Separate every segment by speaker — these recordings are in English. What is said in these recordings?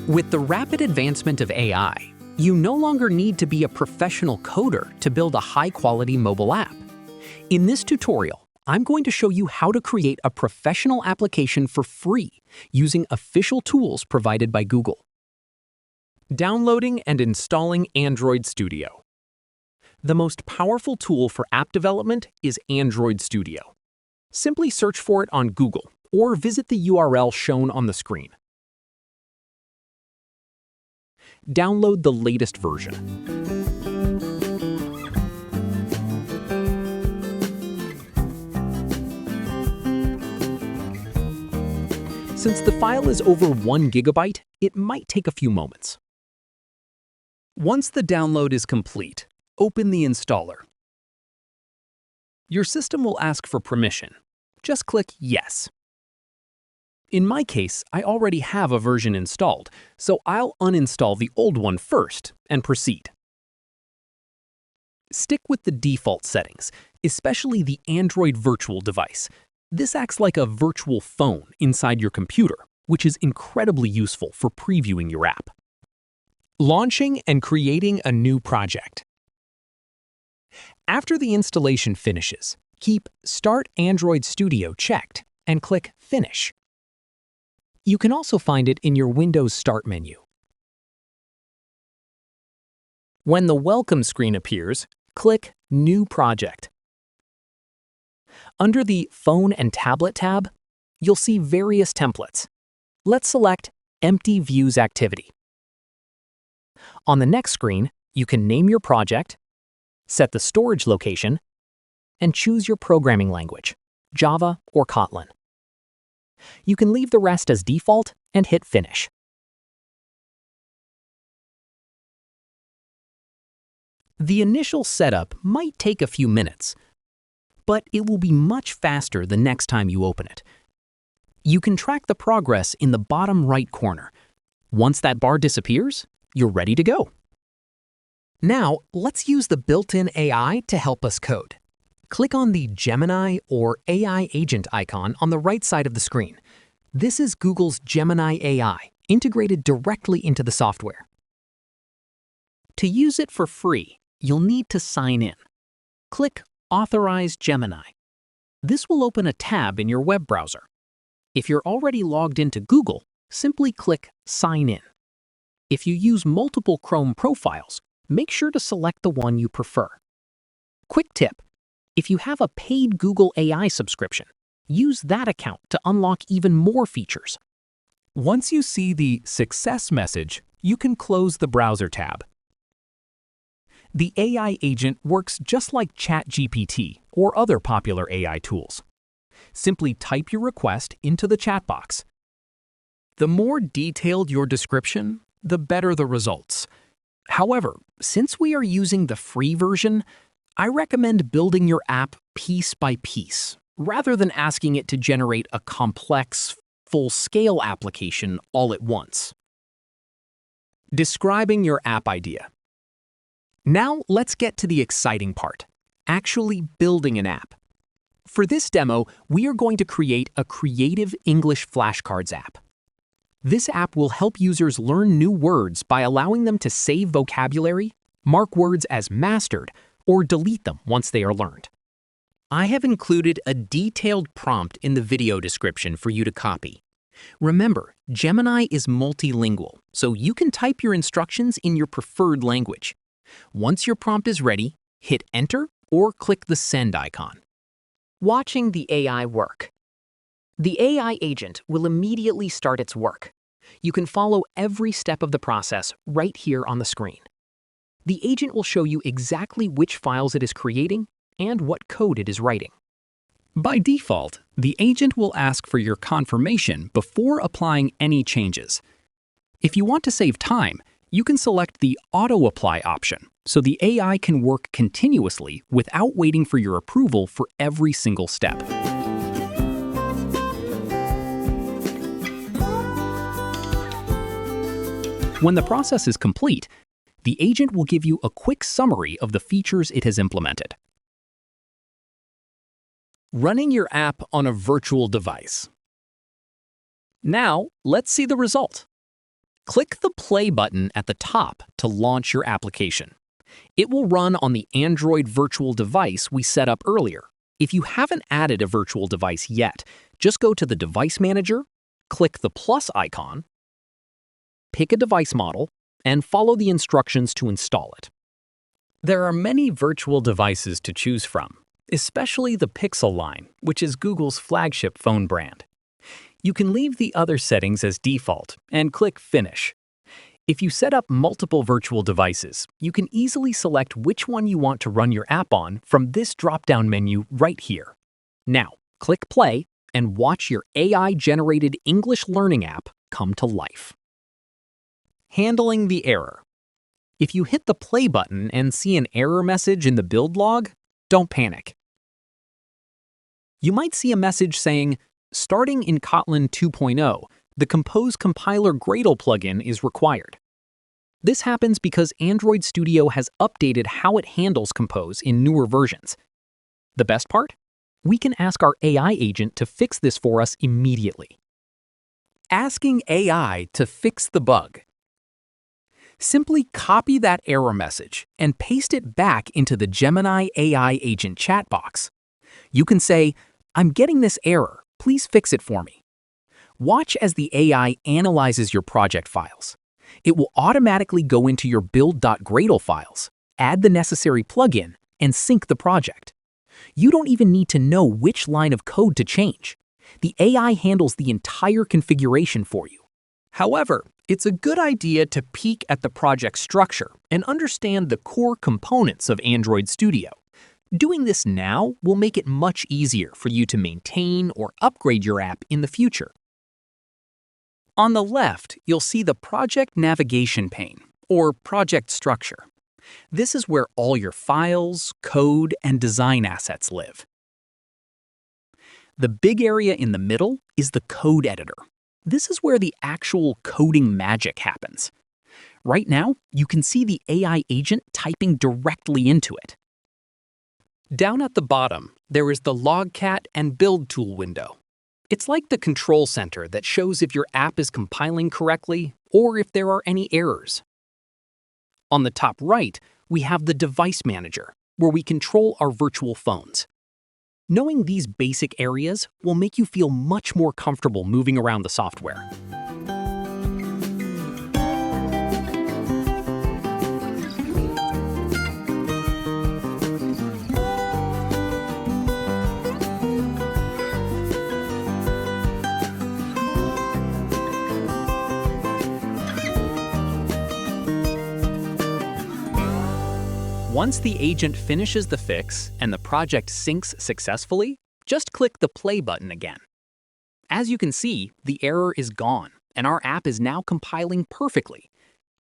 Speaker 1: With the rapid advancement of AI, you no longer need to be a professional coder to build a high-quality mobile app. In this tutorial, I'm going to show you how to create a professional application for free using official tools provided by Google. Downloading and installing Android Studio. The most powerful tool for app development is Android Studio. Simply search for it on Google or visit the URL shown on the screen. Download the latest version. Since the file is over 1 GB, it might take a few moments. Once the download is complete, open the installer. Your system will ask for permission. Just click Yes. In my case, I already have a version installed, so I'll uninstall the old one first and proceed. Stick with the default settings, especially the Android virtual device. This acts like a virtual phone inside your computer, which is incredibly useful for previewing your app. Launching and creating a new project. After the installation finishes, keep Start Android Studio checked and click Finish. You can also find it in your Windows Start menu. When the Welcome screen appears, click New Project. Under the Phone and Tablet tab, you'll see various templates. Let's select Empty Views Activity. On the next screen, you can name your project, set the storage location, and choose your programming language, Java or Kotlin. You can leave the rest as default and hit Finish. The initial setup might take a few minutes, but it will be much faster the next time you open it. You can track the progress in the bottom right corner. Once that bar disappears, you're ready to go. Now, let's use the built-in AI to help us code. Click on the Gemini or AI Agent icon on the right side of the screen. This is Google's Gemini AI, integrated directly into the software. To use it for free, you'll need to sign in. Click Authorize Gemini. This will open a tab in your web browser. If you're already logged into Google, simply click Sign In. If you use multiple Chrome profiles, make sure to select the one you prefer. Quick tip: if you have a paid Google AI subscription, use that account to unlock even more features. Once you see the Success message, you can close the Browser tab. The AI agent works just like ChatGPT or other popular AI tools. Simply type your request into the chat box. The more detailed your description, the better the results. However, since we are using the free version, I recommend building your app piece by piece, rather than asking it to generate a complex, full-scale application all at once. Describing your app idea. Now let's get to the exciting part, actually building an app. For this demo, we are going to create a creative English Flashcards app. This app will help users learn new words by allowing them to save vocabulary, mark words as mastered, or delete them once they are learned. I have included a detailed prompt in the video description for you to copy. Remember, Gemini is multilingual, so you can type your instructions in your preferred language. Once your prompt is ready, hit Enter or click the Send icon. Watching the AI work. The AI agent will immediately start its work. You can follow every step of the process right here on the screen. The agent will show you exactly which files it is creating and what code it is writing. By default, the agent will ask for your confirmation before applying any changes. If you want to save time, you can select the Auto Apply option so the AI can work continuously without waiting for your approval for every single step. When the process is complete, the agent will give you a quick summary of the features it has implemented. Running your app on a virtual device. Now, let's see the result. Click the play button at the top to launch your application. It will run on the Android virtual device we set up earlier. If you haven't added a virtual device yet, just go to the Device Manager, click the plus icon, pick a device model, and follow the instructions to install it. There are many virtual devices to choose from, especially the Pixel line, which is Google's flagship phone brand. You can leave the other settings as default and click Finish. If you set up multiple virtual devices, you can easily select which one you want to run your app on from this drop-down menu right here. Now, click Play and watch your AI-generated English learning app come to life. Handling the error. If you hit the play button and see an error message in the build log, don't panic. You might see a message saying, starting in Kotlin 2.0, the Compose compiler Gradle plugin is required. This happens because Android Studio has updated how it handles Compose in newer versions. The best part? We can ask our AI agent to fix this for us immediately. Asking AI to fix the bug. Simply copy that error message and paste it back into the Gemini AI Agent chat box. You can say, "I'm getting this error. Please fix it for me." Watch as the AI analyzes your project files. It will automatically go into your build.gradle files, add the necessary plugin, and sync the project. You don't even need to know which line of code to change. The AI handles the entire configuration for you. However, it's a good idea to peek at the project structure and understand the core components of Android Studio. Doing this now will make it much easier for you to maintain or upgrade your app in the future. On the left, you'll see the Project Navigation pane, or Project Structure. This is where all your files, code, and design assets live. The big area in the middle is the Code Editor. This is where the actual coding magic happens. Right now, you can see the AI agent typing directly into it. Down at the bottom, there is the Logcat and Build Tool window. It's like the control center that shows if your app is compiling correctly or if there are any errors. On the top right, we have the Device Manager, where we control our virtual phones. Knowing these basic areas will make you feel much more comfortable moving around the software. Once the agent finishes the fix and the project syncs successfully, just click the play button again. As you can see, the error is gone, and our app is now compiling perfectly.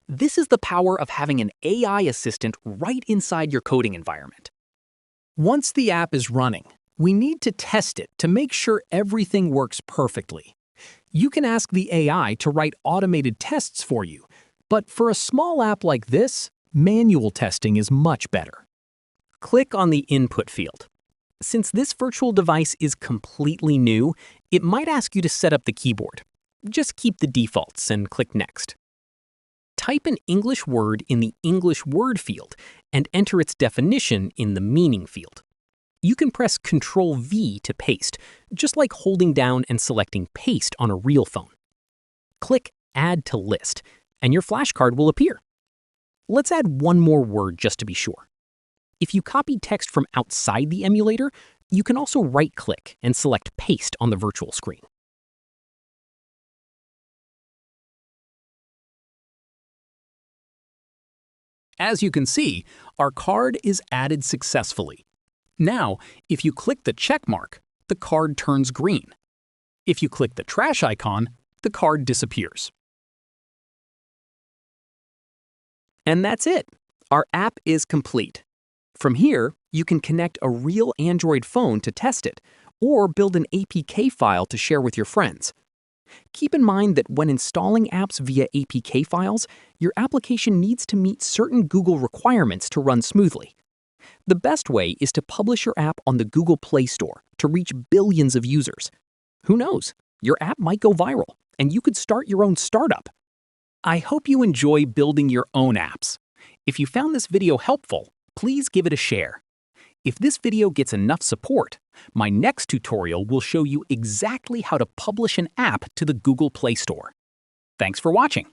Speaker 1: This is the power of having an AI assistant right inside your coding environment. Once the app is running, we need to test it to make sure everything works perfectly. You can ask the AI to write automated tests for you, but for a small app like this, manual testing is much better. Click on the Input field. Since this virtual device is completely new, it might ask you to set up the keyboard. Just keep the defaults and click Next. Type an English word in the English word field and enter its definition in the meaning field. You can press Ctrl-V to paste, just like holding down and selecting Paste on a real phone. Click Add to List, and your flashcard will appear. Let's add one more word just to be sure. If you copy text from outside the emulator, you can also right-click and select Paste on the virtual screen. As you can see, our card is added successfully. Now, if you click the check mark, the card turns green. If you click the trash icon, the card disappears. And that's it. Our app is complete. From here, you can connect a real Android phone to test it, or build an APK file to share with your friends. Keep in mind that when installing apps via APK files, your application needs to meet certain Google requirements to run smoothly. The best way is to publish your app on the Google Play Store to reach billions of users. Who knows? Your app might go viral, and you could start your own startup. I hope you enjoy building your own apps. If you found this video helpful, please give it a share. If this video gets enough support, my next tutorial will show you exactly how to publish an app to the Google Play Store. Thanks for watching.